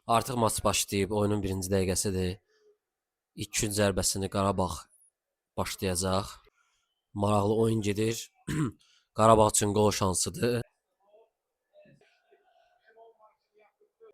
Artıq maç başlayıb, oyunun birinci dəqiqəsidir. İlk gün zərbəsini Qarabağ başlayacaq. Maraqlı oyun gedir. Qarabağ üçün qol şansıdır.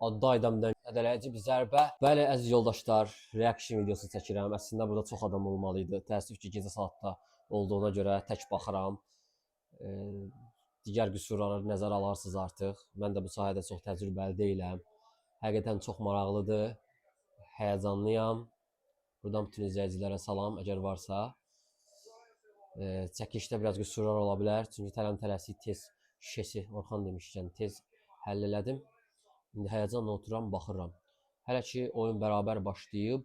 Adda Aydamdan hədələyici bir zərbə. Bəli, əziz yoldaşlar, reaction videosu çəkirəm. Əslində burada çox adam olmalı idi. Təəssüf ki, gecə saatda olduğuna görə tək baxıram. Digər qüsurları nəzərə alarsınız artıq. Mən də bu sahədə çox təcrübəli deyiləm. Həqiqətən çox maraqlıdır. Həyəcanlıyam. Buradan bütün izləyicilərə salam, əgər varsa. Çəkilişdə biraz qüsurlar ola bilər. Çünki tələm-tələsik tez şişesi, Orxan demişkən, tez həll elədim. İndi həyəcanla oturam, baxıram. Hələ ki, oyun bərabər başlayıb.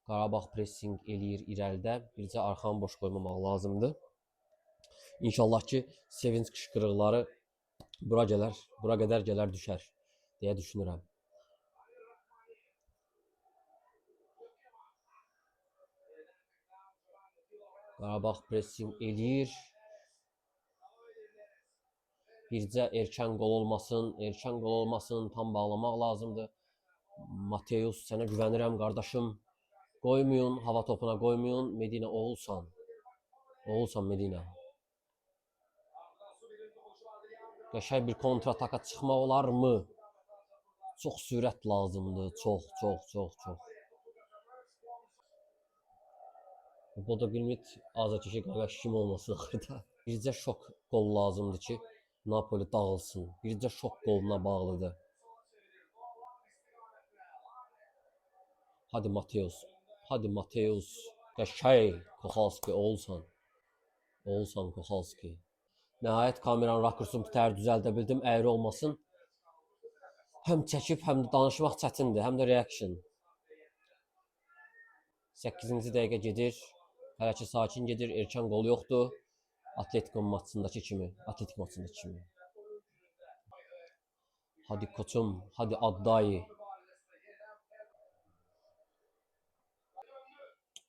Qarabağ pressing eləyir irəlidə. Bircə arxanı boş qoymamaq lazımdır. İnşallah ki, sevinç qışqırıqları bura qədər gələr düşər deyə düşünürəm. Qarabağ pressing eləyir. Bircə erkən qol olmasın, tam bağlamaq lazımdır. Mateus, sənə güvənirəm qardaşım. Qoymayın, hava topuna qoymayın. Medina oğulsan. Oğulsan Medina. Qəşəng bir kontrataka çıxmaq olarmı? Çox sürət lazımdır, çox. Bodo Glimit azarkeşi qardaş kim olmasın axırda. Bircə şok qol lazımdır ki, Napoli dağılsın. Bircə şok qoluna bağlıdır. Hadi Mateus. Qəşəng, Kohalski, Oğulsan Kohalski. Nəhayət kameranın rakursunu bir təhər düzəldə bildim, əyri olmasın. Həm çəkib, həm də danışmaq çətindir, həm də reaction. 8-ci dəqiqə gedir. Hələ ki sakin gedir, erkən qol yoxdur. Atletik maçındakı kimi. Hadi koçum, hadi Addayi.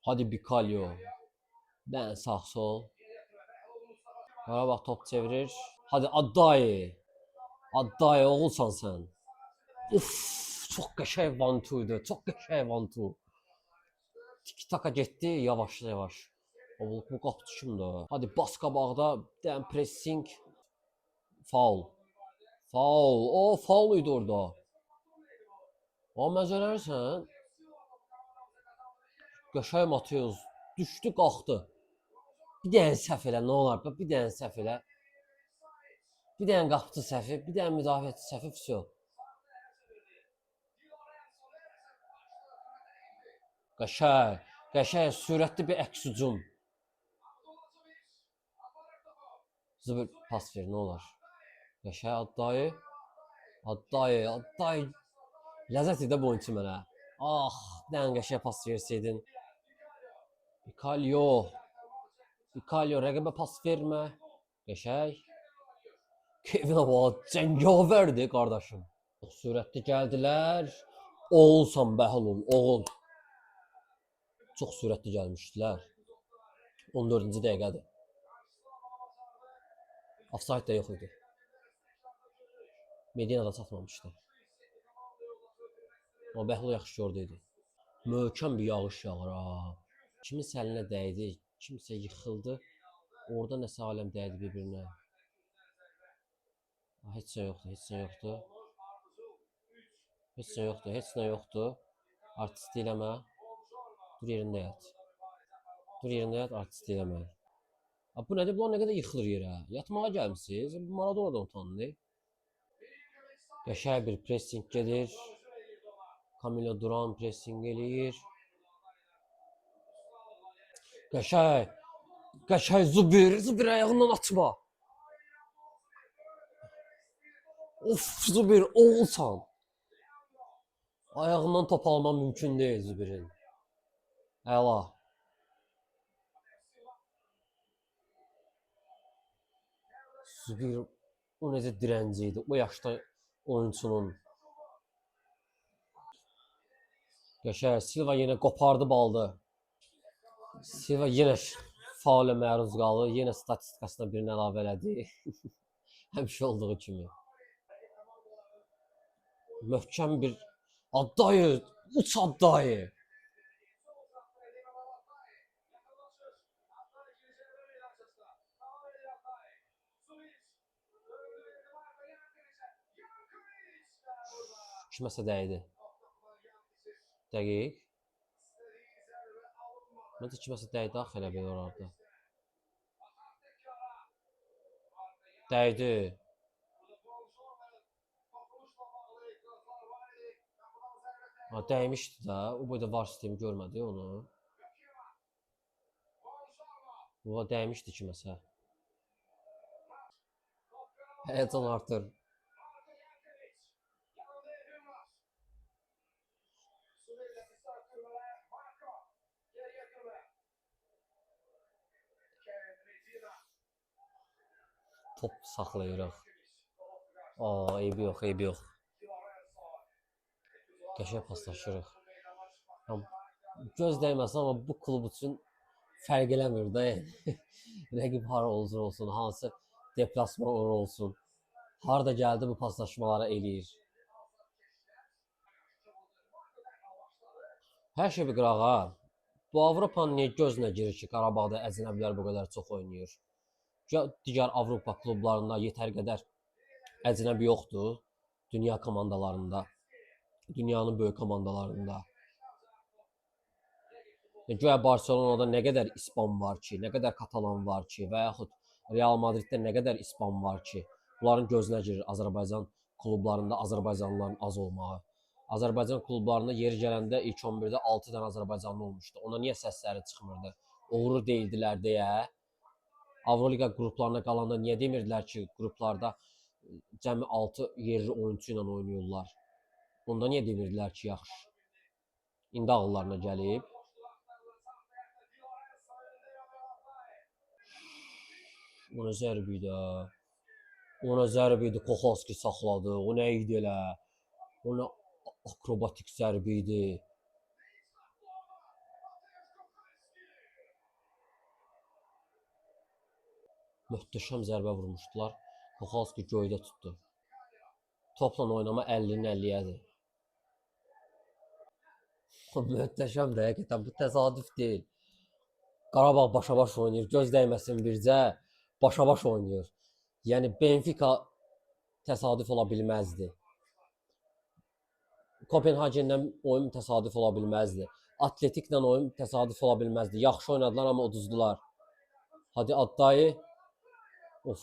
Hadi Bikalyo. Ben sağ sol. Qarabağ top çevirir. Hadi Addayi. Addayi oğulsan sən. Uf, çox qəşəng one-two idi. Çox qəşəng one-two. Tiki-taka getdi yavaş. O bu qapıcı kimdir? Hadi bas qabaqda, bir pressing. Faul. O faul idi orada. O məzələrsən. Qəşəng Mateus düşdü, qalxdı. Bir dənə səhv elə, nə olar? Bir dənə səhv elə. Bir dənə qapıcı səhvi, bir dənə müdafiəçi səhvi, vəsə. Qəşəng, sürətli bir əks hücum. Zıbır pas ver, nə olar? Qəşəng Addayi. Ləzzət edə bu oyunçu mənə. Ah, bir dənə qəşəng pas versəydin. Bikalyo, rəqibə pas vermə. Qəşəng. Kevin Aval cəngavərdir qardaşım. Sürətli gəldilər. Oğulsan Bəhlul, oğul. Çox sürətli gəlmişdilər. 14-cü dəqiqədir. Offside də yox idi. Medina da çatmamışdı. Amma Bəhlul yaxşı gördü idi. Möhkəm bir yağış yağır ha. Kiminsə əlinə dəydi, kimsə yıxıldı. Orada nəsə aləm dəydi bir-birinə. Heç nə yoxdur. Artist eləmə. Dur yerində yat, artist eləmə. Bu nədir? Bunlar nə qədər yıxılır yerə? Yatmağa gəlmişsiniz. Maradona da utandı. Qəşəng bir pressing gedir. Camilo Duran pressing eləyir. Qəşəng Zubir ayağından açma. Of, Zubir oğulsan. Ayağından top alma mümkün deyil Zubirin. Əla. Zubir o necə dirənci idi. O yaşda oyunçunun. Qəşəng Silva yenə qopardı baldı. Silva yenə faulə məruz qaldı. Yenə statistikasına birini əlavə elədi. Həmişə olduğu kimi. Möhkəm bir Adayı, uç adayı. Kiməsə dəydi. Dəqiq. Məncə kiməsə dəydi axı elə bir orada. Dəydi. Ha, dəymişdi də. O boyda var sistemi görmədi onu. O dəymişdi kiməsə. Həyəcan artır. Top saxlayırıq. Aa, eybi yox, eybi yox. Qəşəng paslaşırıq. Göz dəyməsin, amma bu klub üçün fərq eləmir də. Yəni. Rəqib hara olsun olsun, hansı deplasman olsun. Harda gəldi bu paslaşmaları eləyir. Hər şey bir qırağa. Bu Avropanın niyə gözünə girir ki, Qarabağda əcnəbilər bu qədər çox oynayır? Digər Avropa klublarında yetər qədər əcnəbi yoxdur. Dünya komandalarında, dünyanın böyük komandalarında. Güya Barselonada nə qədər İspan var ki, nə qədər Katalan var ki, və yaxud Real Madriddə nə qədər İspan var ki, bunların gözünə girir Azərbaycan klublarında Azərbaycanlıların az olmağı. Azərbaycan klublarında yeri gələndə ilk 11-də 6 dənə Azərbaycanlı olmuşdu. Ona niyə səsləri çıxmırdı? Uğurlu deyildilər deyə. Avroliqa qruplarına qalanda niyə demirdilər ki, qruplarda cəmi 6 yerli oyunçu ilə oynayırlar? Onda niyə demirdilər ki, yaxşı? İndi ağıllarına gəlib. Ona zərbi idi. Ona zərbi idi. Koxovski saxladı. O nə idi elə? Ona akrobatik zərbi idi. Möhtəşəm zərbə vurmuşdular. Koxovski göydə tutdu. Topla oynama 50-nin 50-yədir. Möhtəşəm də həqiqətən bu təsadüf deyil. Qarabağ başa-baş oynayır. Göz dəyməsin bircə. Başa-baş oynayır. Yəni Benfica təsadüf ola bilməzdi. Kopenhagenlə oyun təsadüf ola bilməzdi. Atletiklə oyun təsadüf ola bilməzdi. Yaxşı oynadılar, amma uduzdular. Hadi Adayı. Of,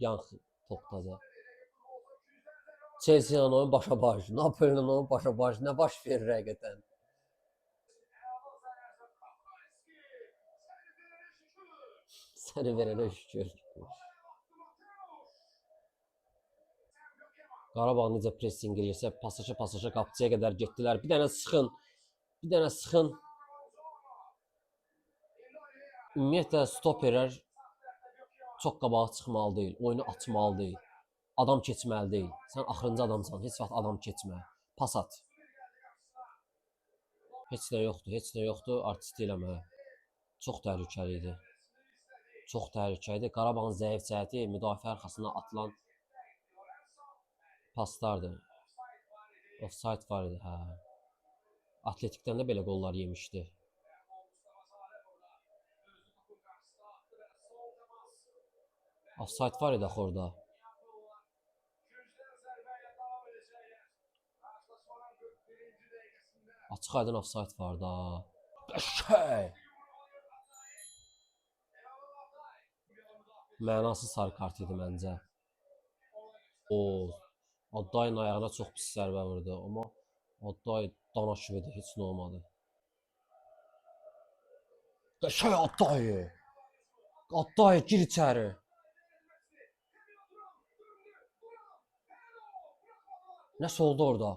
yanx topdadı. Chelsea ilə oyun başa-baş. Napoli ilə oyun başa-baş. Nə baş verir həqiqətən? Səni verənə şükür. Qarabağ necə pressing eləyirsə, pasaşa qapıçıya qədər getdilər. Bir dənə sıxın. Bir dənə sıxın. Ümumiyyətlə stoperlər çox qabağa çıxmalı deyil. Oyunu açmalı deyil. Adam keçməli deyil. Sən axırıncı adamsan. Heç vaxt adam keçmə. Pas at. Heç nə yoxdur. Heç nə yoxdur. Artist eləmə. Çox təhlükəli idi. Çox təhlükəli idi. Qarabağın zəif cəhəti müdafiə arxasına atılan paslardır. Offside var idi, hə. Atletikdən də belə qollar yemişdi. Offside var idi axı orada. Açıq aydın offside var da. Şey. Mənasız sarı kart idi məncə. Adayın ayağına çox pis zərbə vurdu, amma Aday dana kimidir, heç nə olmadı. Şey Adayı. Adayı gir içəri. Nəsə oldu orada?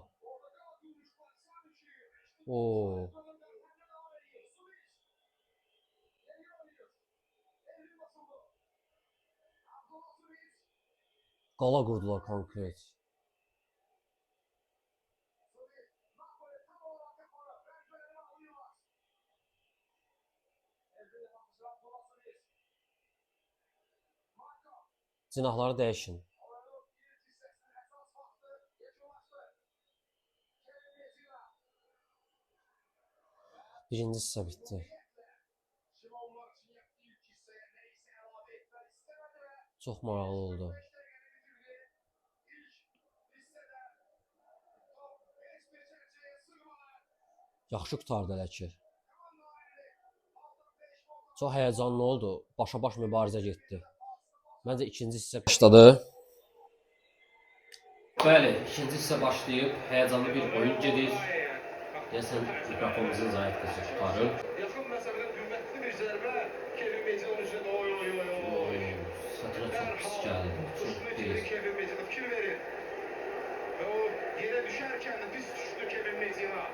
Oo. Qala qurdular konkret. Cinahları dəyişin. Birinci hissə bitdi. Çox maraqlı oldu. Yaxşı qurtardı hələ ki. Çox həyəcanlı oldu. Başa-baş mübarizə getdi. Məncə ikinci hissə başladı. Bəli, ikinci hissə başlayıb. Həyəcanlı bir oyun gedir. Deyəsən mikrofonumuzun zayıflığı çıxarır. Yaxın məsafədə qiymətli bir zərbə. Kevin Mecid onun üçün Satına çox pis gəldi. Çox pis. Kevin Mecid'e fikir verin. Və o yerə düşərkən də pis düşdü Kevin Mecid'e.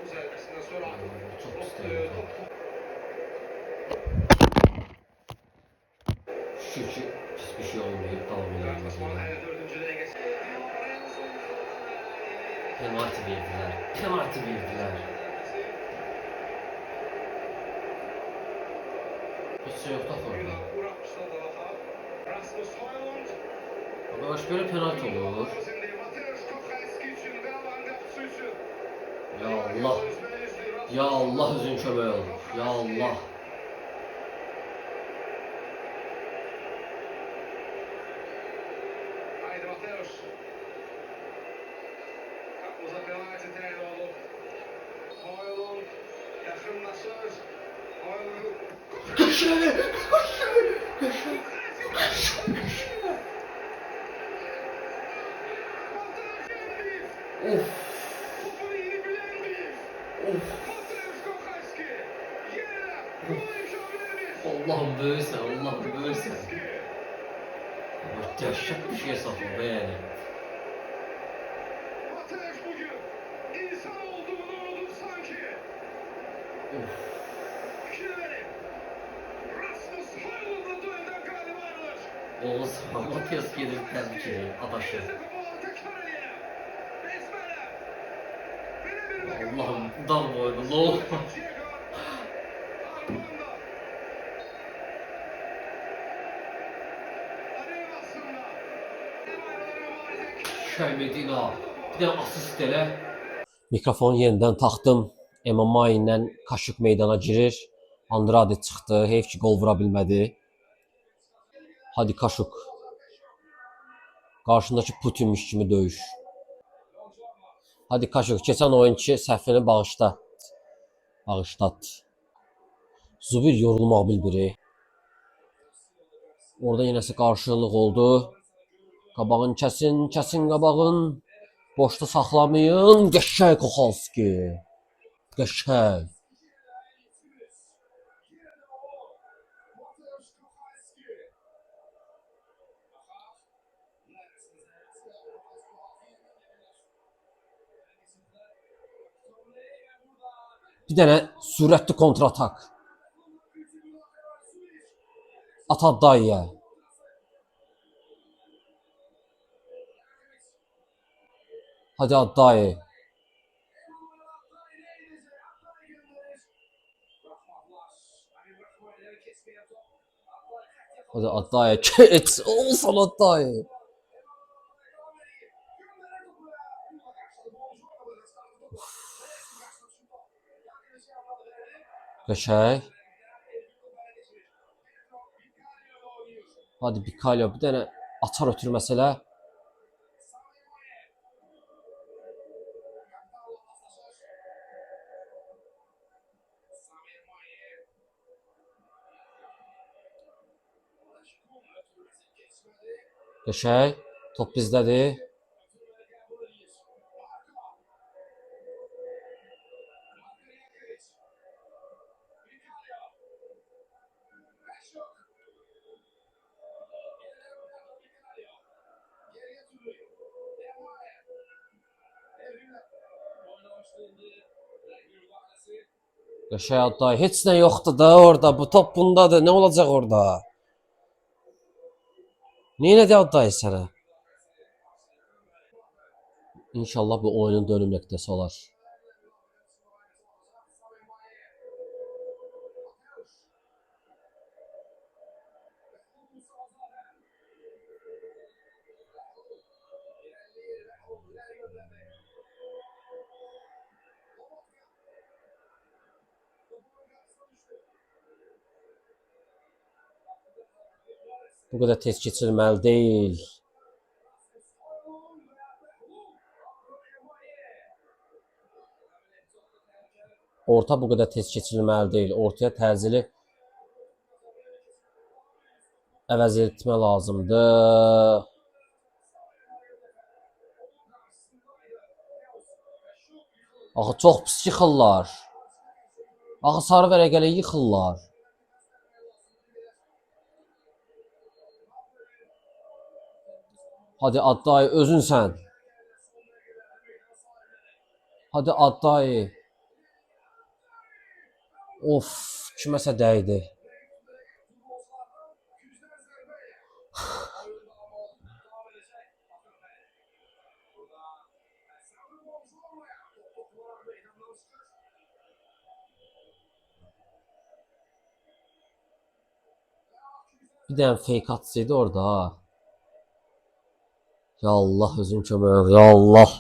Bu zərbəsindən sonra Çox pis gəldi. Şükür ki, pis bir şey olmayıb, davam edebiliriz. Penaltı verdiler. Penaltı verdiler. Hiç şey yok da orada. Ama baş böyle penaltı olur. Ya Allah. Ya Allah özün kömək ol. Ya Allah. Haydi Mateus. Kapımıza penaltı təyin olub. Hoylund yaxınlaşır. Hoylund. Köşeli. Of. Topunu iyi bilen bir. Of. Mateus Kokaski. Yerine gol imkanı vermiş. Allah'ım böyüsən, Allah'ım böyüsən. Dəhşət bir şey saxladı yəni. Mateus bugün insan olduğunu unuttu sanki. Of. Fikir verin. Rasmus Hoylund'la duelden galip ayrılır. Oğuz Matias gelir təbii ki, adaşı. Allah'ım dam boydu, ne oldu? Şəymedina, bir də asist elə. Mikrofonu yenidən taxdım. MMA ilə Kaşuk meydana girir. Andrade çıxdı, heyf ki gol vura bilmədi. Hadi Kaşuk. Qarşındakı Putinmiş kimi döyüş. Hadi Kaşuk, keçən oyunki səhvini bağışla. Bağışlat. Zubir yorulmaq bilbiri. Orada yenəsə qarşılıq oldu. Qabağın kəsin, kəsin qabağın. Boşda saxlamayın. Qəşəng Kohalski. Qəşəng. Bir dənə sürətli kontratak. At Addayə. Hadi Addayə. Hadi Addayə. Keç. Olsan Addayə. Qəşəng. Hadi Bikalyo, bir dənə açar ötürməsə elə. Qəşəng. Top bizdədir. Qəşəng Addayə. Heç nə yoxdur da orada. Bu top bundadır. Nə olacaq orada? Neynədi Addayə sənə? İnşallah bu oyunun dönüm nöqtəsi olar. Bu qədər tez keçirilməli deyil. Orta bu qədər tez keçirilməli deyil. Ortaya təcili əvəz etmə lazımdır. Axı çox pis yıxırlar. Axı sarı vərəqəli yıxırlar. Hadi Adday özünsən. Hadi Adday. Of, kiməsə dəydi. Bir dənə fake atsaydı orada. Ya Allah özün kömək ol. Ya Allah.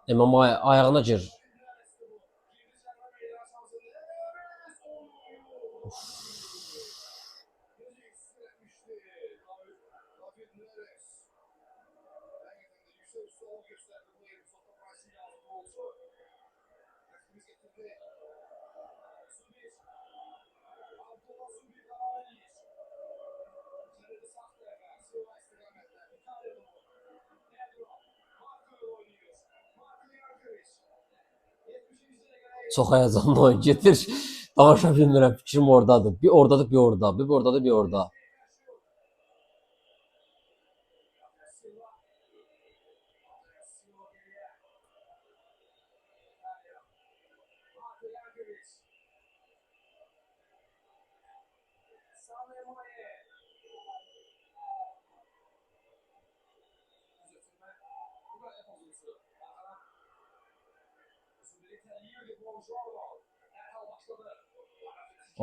İmam ayağına gir. Çox həyəcanlı oyun getir. Danışa bilmirəm, fikrim oradadır. Bir oradadır, bir orada. Bir oradadır, bir orada.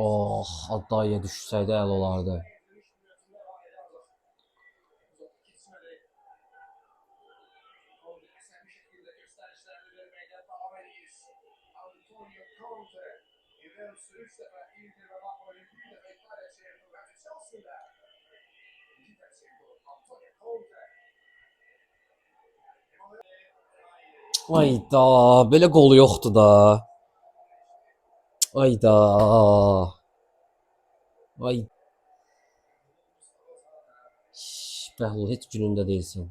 Oh, Adday'a düşsəydi əl olardı. Ayda, belə qol yoxdur da. Ayda. Ay. Bəhlul, heç günündə deyilsən.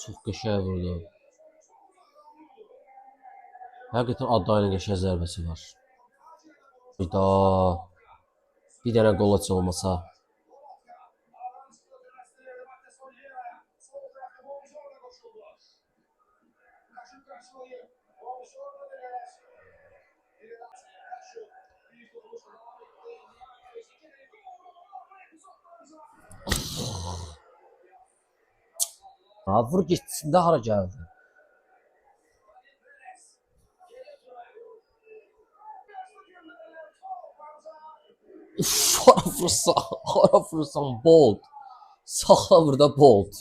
Çox qəşəng vurdu. Həqiqətən Addayın qəşəng zərbəsi var. Ayda. Bir dənə qol aç olmasa. Ha, vur getsin də hara gəldi. Hara vursan Bolt. Saxla burada Bolt.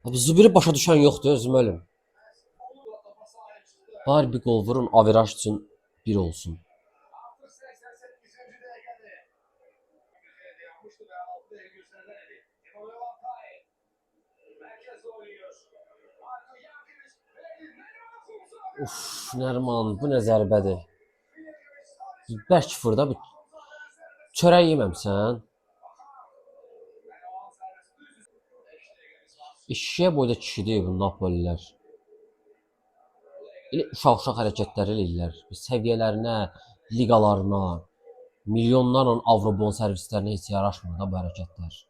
Abi Zubiri başa düşən yoxdur, özüm ölüm. Bari bir qol vurun, averaj üçün bir olsun. Uf, Nərman, bu nə zərbədir. Bərk vur da, çörək yeməmsən. İşiyə boyda kişidir bu Napolilər. Elə uşaq-uşaq hərəkətləri eləyirlər. Səviyyələrinə, liqalarına, milyonlarla avro bonservislərinə heç yaraşmır da bu hərəkətlər.